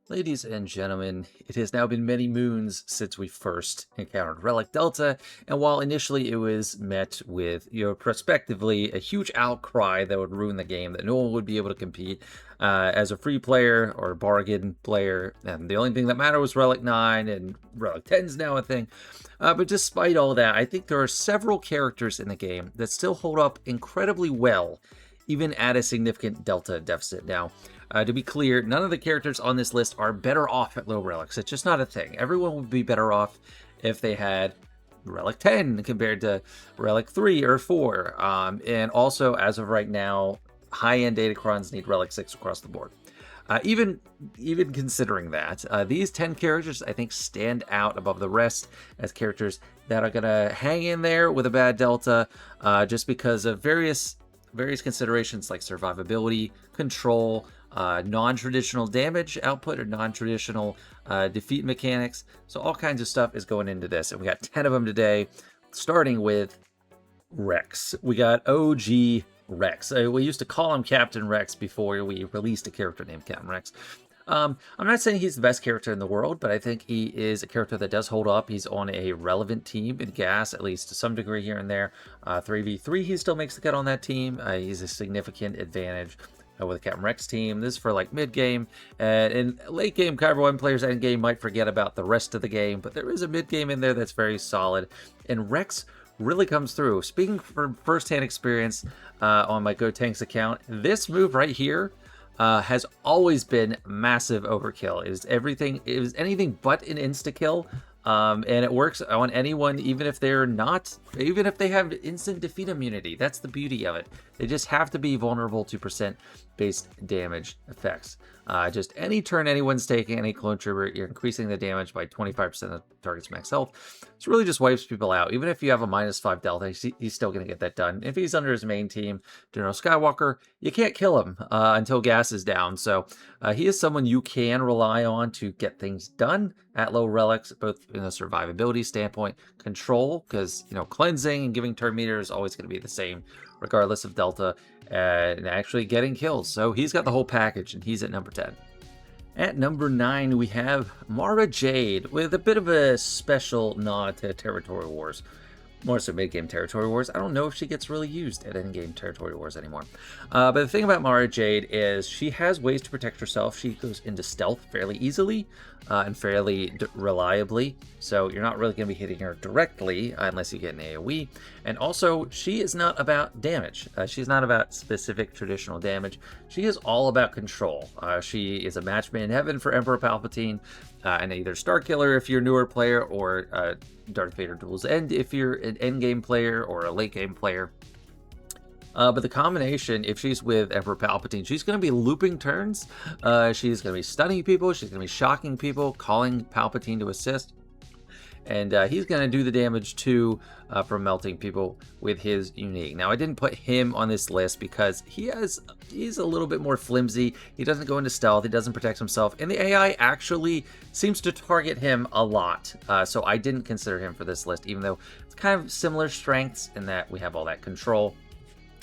Ladies and gentlemen, it has now been many moons since we first encountered Relic Delta, and while initially it was met with, prospectively, a huge outcry that would ruin the game, that no one would be able to compete as a free player or bargain player, and the only thing that mattered was Relic 9, and Relic 10 is now a thing. But despite all that, I think there are several characters in the game that still hold up incredibly well, even at a significant Delta deficit. Now, to be clear, none of the characters on this list are better off at low relics. It's just not a thing. Everyone would be better off if they had Relic 10 compared to Relic 3 or 4. And also, as of right now, high-end Datacrons need Relic 6 across the board. Even considering that, these 10 characters, I think, stand out above the rest as characters that are going to hang in there with a bad Delta just because of various considerations like survivability, control, non-traditional damage output or non-traditional defeat mechanics. So all kinds of stuff is going into this, and we got 10 of them today, starting with Rex. We got OG Rex. We used to call him Captain Rex before we released a character named Captain Rex. I'm not saying he's the best character in the world, but I think he is a character that does hold up. He's on a relevant team in gas, at least to some degree here and there. 3v3, he still makes the cut on that team. He's a significant advantage with the Captain Rex team. This is for like mid-game. In late game, Kyber 1 players end game might forget about the rest of the game, but there is a mid-game in there that's very solid. And Rex really comes through. Speaking from first-hand experience on my GoTanks account, this move right here has always been massive overkill. It is anything but an insta-kill. And it works on anyone, even if they have instant defeat immunity. That's the beauty of it. They just have to be vulnerable to percent-based damage effects. Just any turn anyone's taking, any clone trooper, you're increasing the damage by 25% of the target's max health. This really just wipes people out. Even if you have a -5 delta, he's still going to get that done. If he's under his main team, General Skywalker, you can't kill him until gas is down. So he is someone you can rely on to get things done at low relics, both in a survivability standpoint, control, because cleansing and giving turn meter is always going to be the same, regardless of delta, and actually getting kills. So he's got the whole package, and he's at number 10. At number 9, we have Mara Jade, with a bit of a special nod to Territory Wars. More so mid-game Territory Wars. I don't know if she gets really used at end-game Territory Wars anymore. But the thing about Mara Jade is she has ways to protect herself. She goes into stealth fairly easily and fairly reliably. So you're not really going to be hitting her directly unless you get an AoE. And also, she is not about damage. She's not about specific traditional damage. She is all about control. She is a match made in heaven for Emperor Palpatine. And either Starkiller if you're a newer player, or Darth Vader Duel's End if you're an endgame player or a late game player. But the combination, if she's with Emperor Palpatine, she's going to be looping turns. She's going to be stunning people. She's going to be shocking people, calling Palpatine to assist. And he's going to do the damage too from melting people with his unique. Now, I didn't put him on this list because he's a little bit more flimsy. He doesn't go into stealth. He doesn't protect himself. And the AI actually seems to target him a lot. So I didn't consider him for this list, even though it's kind of similar strengths in that we have all that control.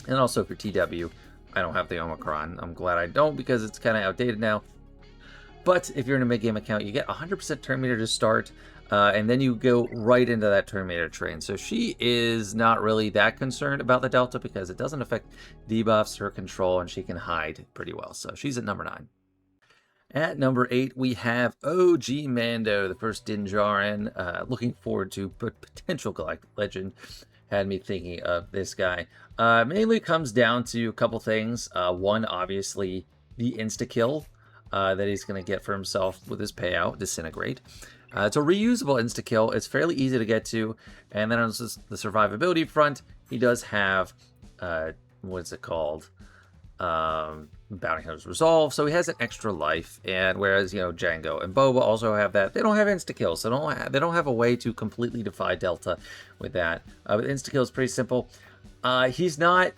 And also for TW, I don't have the Omicron. I'm glad I don't because it's kind of outdated now. But if you're in a mid-game account, you get 100% turn meter to start. And then you go right into that turn meter train. So she is not really that concerned about the Delta because it doesn't affect debuffs, her control, and she can hide pretty well. So she's at number 9. At number 8, we have OG Mando, the first Din Djarin. Looking forward to potential Galactic Legend. Had me thinking of this guy. Mainly comes down to a couple things. One, obviously, the insta-kill that he's going to get for himself with his payout, Disintegrate. It's a reusable insta-kill. It's fairly easy to get to. And then on the survivability front, he does have, what's it called? Bounty Hunter's Resolve. So he has an extra life. And whereas, Django and Boba also have that, they don't have insta-kills. So they don't have a way to completely defy Delta with that. But insta-kill is pretty simple. He's not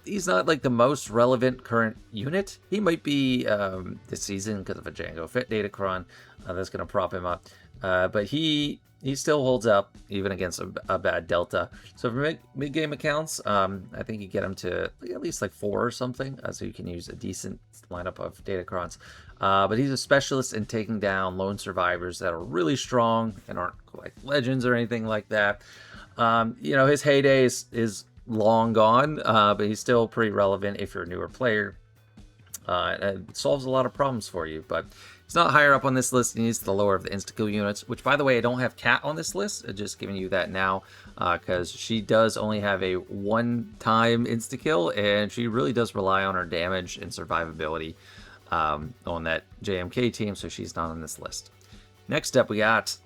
like the most relevant current unit. He might be this season because of a Django Fit Datacron that's going to prop him up. But he still holds up even against a bad Delta. So for mid-game accounts, I think you get him to at least like 4 or something, so you can use a decent lineup of Datacrons. But he's a specialist in taking down lone survivors that are really strong and aren't like legends or anything like that. His heyday is long gone, but he's still pretty relevant if you're a newer player. It solves a lot of problems for you, but it's not higher up on this list. He needs the lower of the insta-kill units, which, by the way, I don't have Cat on this list. I'm just giving you that now because she does only have a one-time insta-kill, and she really does rely on her damage and survivability on that JMK team, so she's not on this list. Next up, we got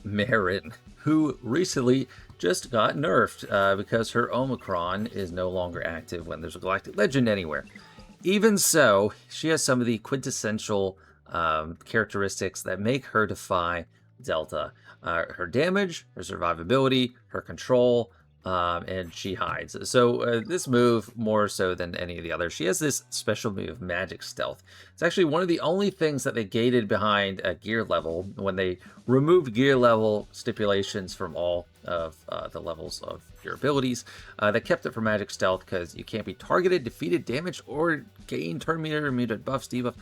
Marin, who recently just got nerfed because her Omicron is no longer active when there's a Galactic Legend anywhere. Even so, she has some of the quintessential characteristics that make her defy Delta. Her damage, her survivability, her control, and she hides. So this move, more so than any of the others, she has this special move, Magic Stealth. It's actually one of the only things that they gated behind gear level when they removed gear level stipulations from all of the levels of your abilities. They kept it for Magic Stealth because you can't be targeted, defeated, damaged, or gain turn meter, muted buffs, debuff.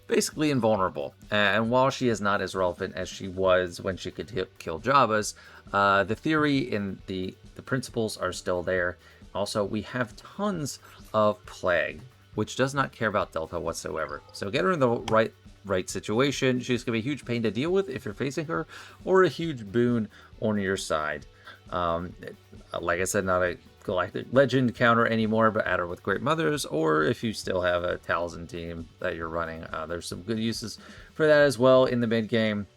Basically invulnerable. And while she is not as relevant as she was when she could kill Jawas, the theory and the principles are still there. Also, we have tons of Plague, which does not care about Delta whatsoever. So get her in the right situation. She's going to be a huge pain to deal with if you're facing her, or a huge boon on your side. Like I said, not a Galactic Legend counter anymore, but add her with Great Mothers, or if you still have a Talzin team that you're running, there's some good uses for that as well in the mid game.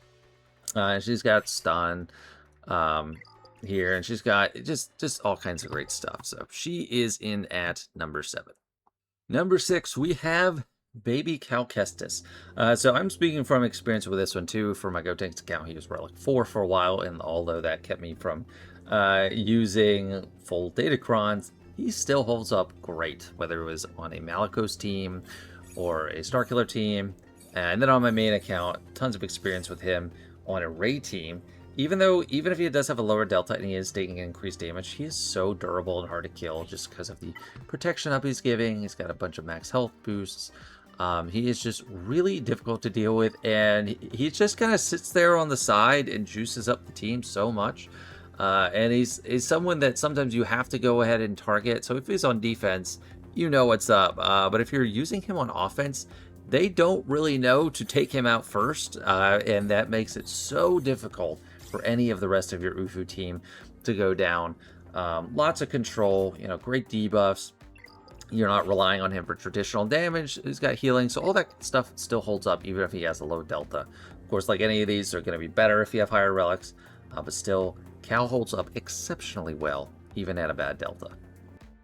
She's got stun here, and she's got just all kinds of great stuff. So she is in at number 7. Number 6, we have Baby Cal Kestis. So I'm speaking from experience with this one too. For my Gotenks account, he was Relic 4 for a while, and although that kept me from using full Datacrons, he still holds up great, whether it was on a Malicos team or a Starkiller team. And then on my main account, tons of experience with him on a Ray team. Even if he does have a lower Delta and he is taking increased damage, he is so durable and hard to kill just because of the protection up he's giving. He's got a bunch of max health boosts. He is just really difficult to deal with, and he just kind of sits there on the side and juices up the team so much. And he's someone that sometimes you have to go ahead and target. So if he's on defense, you know what's up. But if you're using him on offense, they don't really know to take him out first. And that makes it so difficult for any of the rest of your Ufu team to go down. Lots of control, great debuffs. You're not relying on him for traditional damage. He's got healing, so all that stuff still holds up even if he has a low Delta. Of course, like any of these, they're going to be better if you have higher relics. But still, Cal holds up exceptionally well, even at a bad Delta.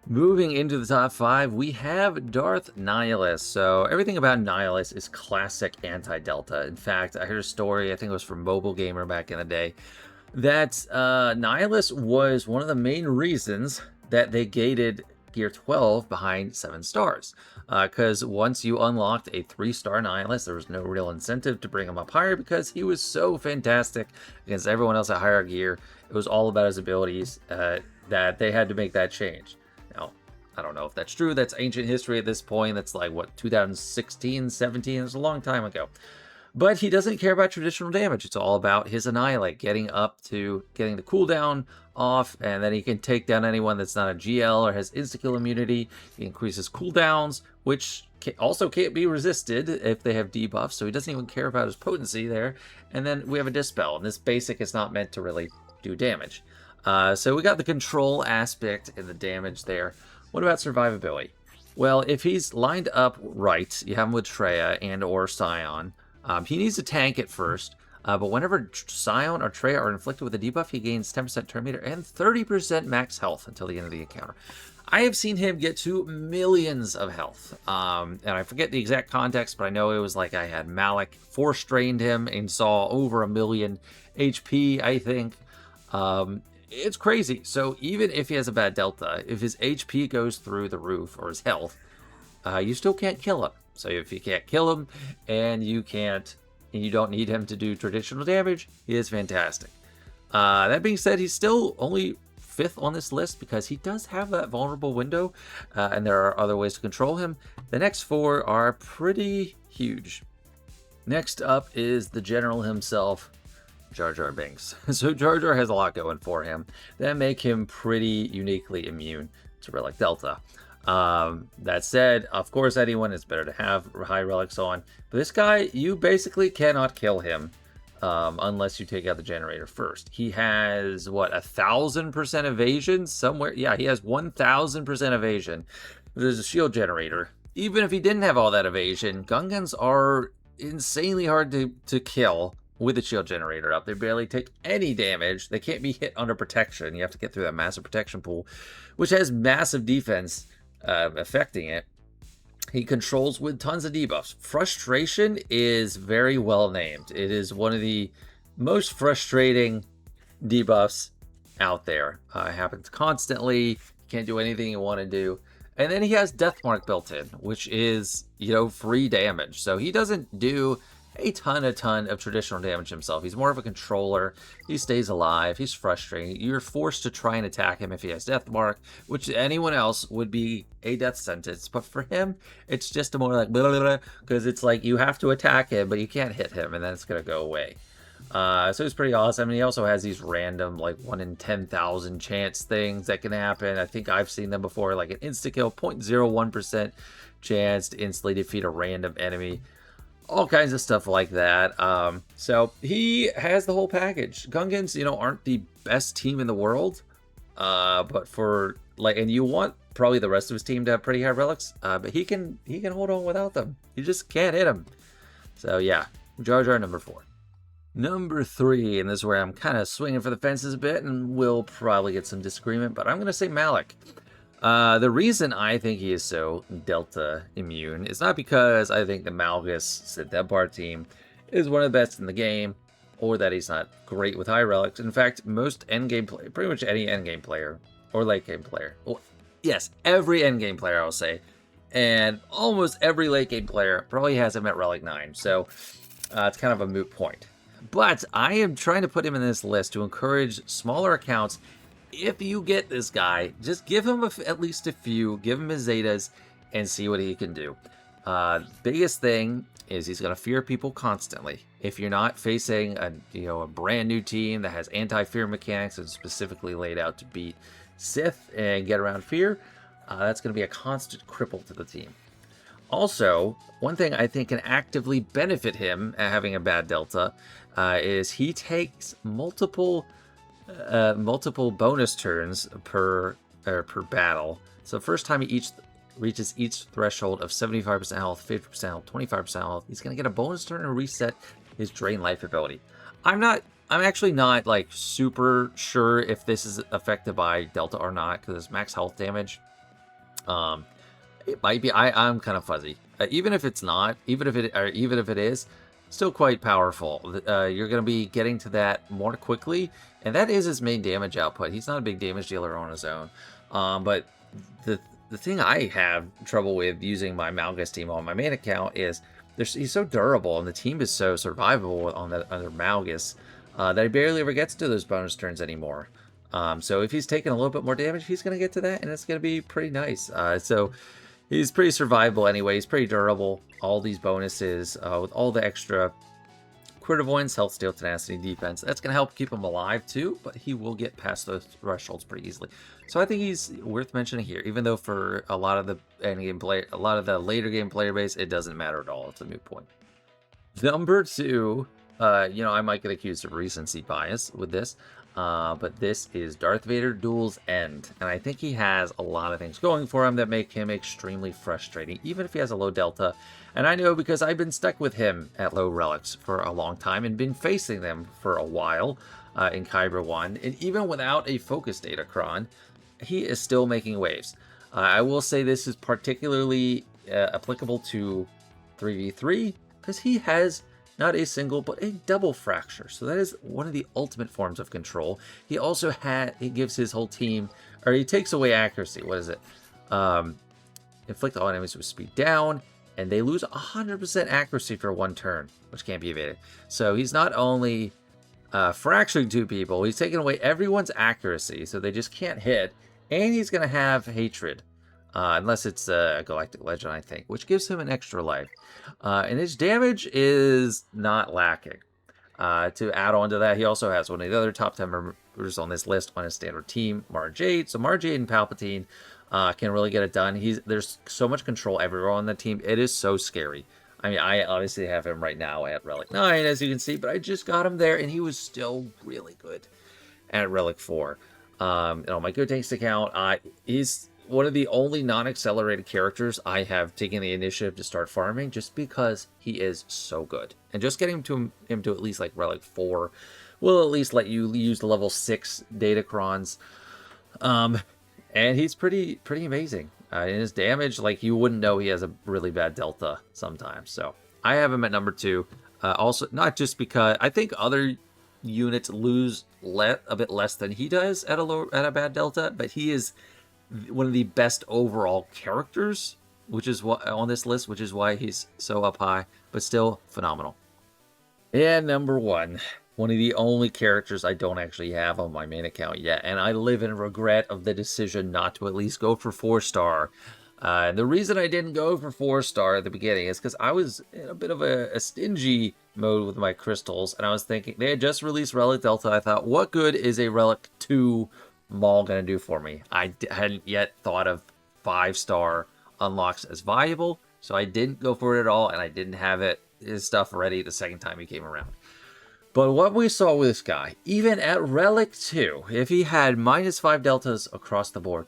Moving into the top 5, we have Darth Nihilus. So everything about Nihilus is classic anti-Delta. In fact, I heard a story, I think it was from Mobile Gamer back in the day, that Nihilus was one of the main reasons that they gated Gear 12 behind 7 stars. Because once you unlocked a 3-star Nihilus, there was no real incentive to bring him up higher because he was so fantastic against everyone else at higher gear. It was all about his abilities that they had to make that change. Now, I don't know if that's true. That's ancient history at this point. That's like, 2016, 17? It was a long time ago. But he doesn't care about traditional damage. It's all about his Annihilate, getting the cooldown off, and then he can take down anyone that's not a GL or has insta-kill immunity. He increases cooldowns, which also can't be resisted if they have debuffs, so he doesn't even care about his potency there. And then we have a Dispel, and this basic is not meant to really do damage. So we got the control aspect and the damage there. What about survivability? Well, if he's lined up right, you have him with Treya and or Scion. He needs to tank it first, but whenever Scion or Treya are inflicted with a debuff, he gains 10% turn meter and 30% max health until the end of the encounter. I have seen him get to millions of health, and I forget the exact context, but I know it was like I had Malik force-strained him and saw over 1 million HP, I think. It's crazy. So even if he has a bad Delta, if his HP goes through the roof, or his health, you still can't kill him. So if you can't kill him and you can't and you don't need him to do traditional damage, he is fantastic. That being said, he's still only 5th on this list because he does have that vulnerable window, and there are other ways to control him. The next 4 are pretty huge. Next up is the general himself, Jar Jar Binks. So Jar Jar has a lot going for him that make him pretty uniquely immune to Relic Delta. That said, of course, anyone is better to have high relics on, but this guy, you basically cannot kill him unless you take out the generator first. He has, what, 1,000% evasion somewhere? Yeah, he has 1,000% evasion. There's a shield generator. Even if he didn't have all that evasion, Gungans are insanely hard to kill with the shield generator up. They barely take any damage. They can't be hit under protection. You have to get through that massive protection pool, which has massive defense affecting it. He controls with tons of debuffs. Frustration is very well named. It is one of the most frustrating debuffs out there. It happens constantly. Can't do anything you want to do. And then he has Deathmark built in, which is, free damage. So he doesn't do a ton of traditional damage himself. He's more of a controller. He stays alive. He's frustrating. You're forced to try and attack him if he has Deathmark, which anyone else would be a death sentence. But for him, it's just a more like blah, blah, blah, because it's like you have to attack him, but you can't hit him, and then it's going to go away. So it's pretty awesome. And he also has these random, like 1 in 10,000 chance things that can happen. I think I've seen them before, like an insta-kill, 0.01% chance to instantly defeat a random enemy. All kinds of stuff like that. So he has the whole package. Gungans, aren't the best team in the world. But for, and you want probably the rest of his team to have pretty high relics. But he can hold on without them. You just can't hit him. So yeah, Jar Jar number 4. Number 3, and this is where I'm kind of swinging for the fences a bit, and we'll probably get some disagreement, but I'm going to say Malik. The reason I think he is so Delta immune is not because I think the Malgus Sedebbar team is one of the best in the game, or that he's not great with high relics. In fact, most endgame play, pretty much any endgame player, or late game player, well, yes, every endgame player I'll say, and almost every late game player probably has him at relic 9, so it's kind of a moot point. But I am trying to put him in this list to encourage smaller accounts. If you get this guy, just give him at least a few, give him his Zetas, and see what he can do. Biggest thing is he's going to fear people constantly. If you're not facing a brand new team that has anti-fear mechanics and specifically laid out to beat Sith and get around fear, that's going to be a constant cripple to the team. Also, one thing I think can actively benefit him at having a bad Delta is he takes multiple bonus turns per battle. So first time he reaches each threshold of 75% health, 50% health, 25% health, he's going to get a bonus turn and reset his drain life ability. I'm actually not like super sure if this is affected by Delta or not, because it's max health damage. It might be. I'm kind of fuzzy. Even if it's not, even if it is, still quite powerful. You're going to be getting to that more quickly, and that is his main damage output. He's not a big damage dealer on his own. But the thing I have trouble with using my Malgus team on my main account is he's so durable, and the team is so survivable on the other Malgus that he barely ever gets to those bonus turns anymore. So if he's taking a little bit more damage, he's going to get to that, and it's going to be pretty nice. So he's pretty survivable anyway. He's pretty durable. All these bonuses with all the extra crit avoidance, health, steal, tenacity, defense. That's going to help keep him alive too, but he will get past those thresholds pretty easily. So I think he's worth mentioning here, even though for a lot of the later game player base, it doesn't matter at all. It's a moot point. Number 2, I might get accused of recency bias with this. But this is Darth Vader Duel's End, and I think he has a lot of things going for him that make him extremely frustrating, even if he has a low Delta. And I know because I've been stuck with him at low relics for a long time and been facing them for a while in Kyber 1, and even without a focus datacron, he is still making waves. I will say this is particularly applicable to 3v3 because he has not a single, but a double fracture. So that is one of the ultimate forms of control. He also he gives his whole team, or he takes away accuracy. What is it? Inflict all enemies with speed down. and they lose 100% accuracy for 1 turn, which can't be evaded. So he's not only fracturing 2 people, he's taking away everyone's accuracy, so they just can't hit, and he's going to have hatred. Unless it's a Galactic Legend, I think, which gives him an extra life. And his damage is not lacking. To add on to that, he also has one of the other top 10 members on this list on his standard team, Mara Jade. So Mara Jade and Palpatine can really get it done. There's so much control everywhere on the team. It is so scary. I mean, I obviously have him right now at Relic 9, as you can see, but I just got him there, and he was still really good at Relic 4. On my Good Takes account, he's one of the only non-accelerated characters I have taken the initiative to start farming, just because he is so good. And just getting him to at least like Relic 4 will at least let you use the level 6 Datacrons. And he's pretty amazing. In his damage, like, you wouldn't know he has a really bad delta sometimes. So I have him at number 2. Also, not just because I think other units lose a bit less than he does at a bad delta, but he is one of the best overall characters, which is what on this list, which is why he's so up high, but still phenomenal. And number 1, one of the only characters I don't actually have on my main account yet, and I live in regret of the decision not to at least go for 4-star. The reason I didn't go for 4-star at the beginning is because I was in a bit of a stingy mode with my crystals, and I was thinking, they had just released Relic Delta. I thought, what good is a Relic 2 Maul gonna do for me? I hadn't yet thought of 5-star unlocks as valuable, so I didn't go for it at all, and I didn't have his stuff ready the second time he came around. But what we saw with this guy, even at Relic 2, if he had -5 deltas across the board,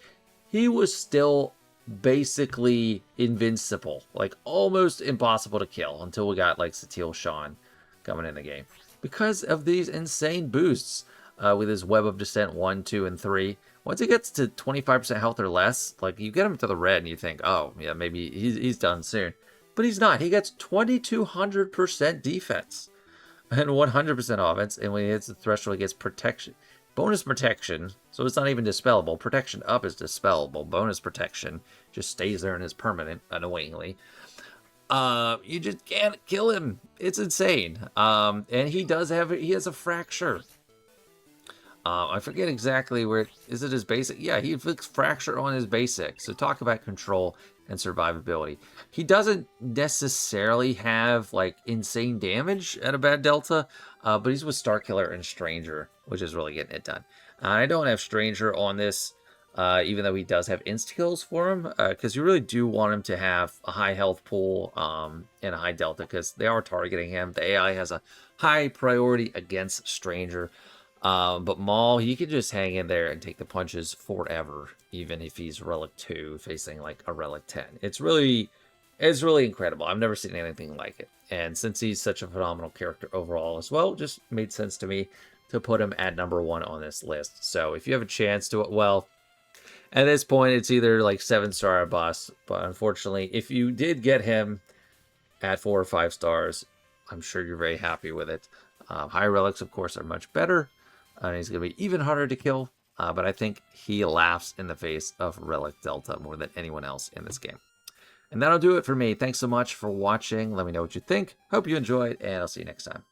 he was still basically invincible, like almost impossible to kill, until we got like Satil Shan coming in the game, because of these insane boosts. With his Web of Descent 1, 2, and 3. Once he gets to 25% health or less, like, you get him to the red and you think, oh, yeah, maybe he's done soon. But he's not. He gets 2200% defense and 100% offense, and when he hits the threshold, he gets protection. Bonus protection, so it's not even dispellable. Protection up is dispellable. Bonus protection just stays there and is permanent, annoyingly. You just can't kill him. It's insane. And he has a fracture. I forget exactly where. Is it his basic? Yeah, he inflicts fracture on his basic. So talk about control and survivability. He doesn't necessarily have like insane damage at a bad delta, but he's with Starkiller and Stranger, which is really getting it done. I don't have Stranger on this, even though he does have insta-kills for him, because you really do want him to have a high health pool and a high delta, because they are targeting him. The AI has a high priority against Stranger. But Maul, he can just hang in there and take the punches forever, even if he's Relic 2 facing like a Relic 10. It's really incredible. I've never seen anything like it. And since he's such a phenomenal character overall as well, it just made sense to me to put him at number 1 on this list. So if you have a chance to, well, at this point, it's either like 7-star or bust. But unfortunately, if you did get him at 4 or 5 stars, I'm sure you're very happy with it. High relics, of course, are much better. And he's going to be even harder to kill, but I think he laughs in the face of Relic Delta more than anyone else in this game. And that'll do it for me. Thanks so much for watching. Let me know what you think. Hope you enjoyed, and I'll see you next time.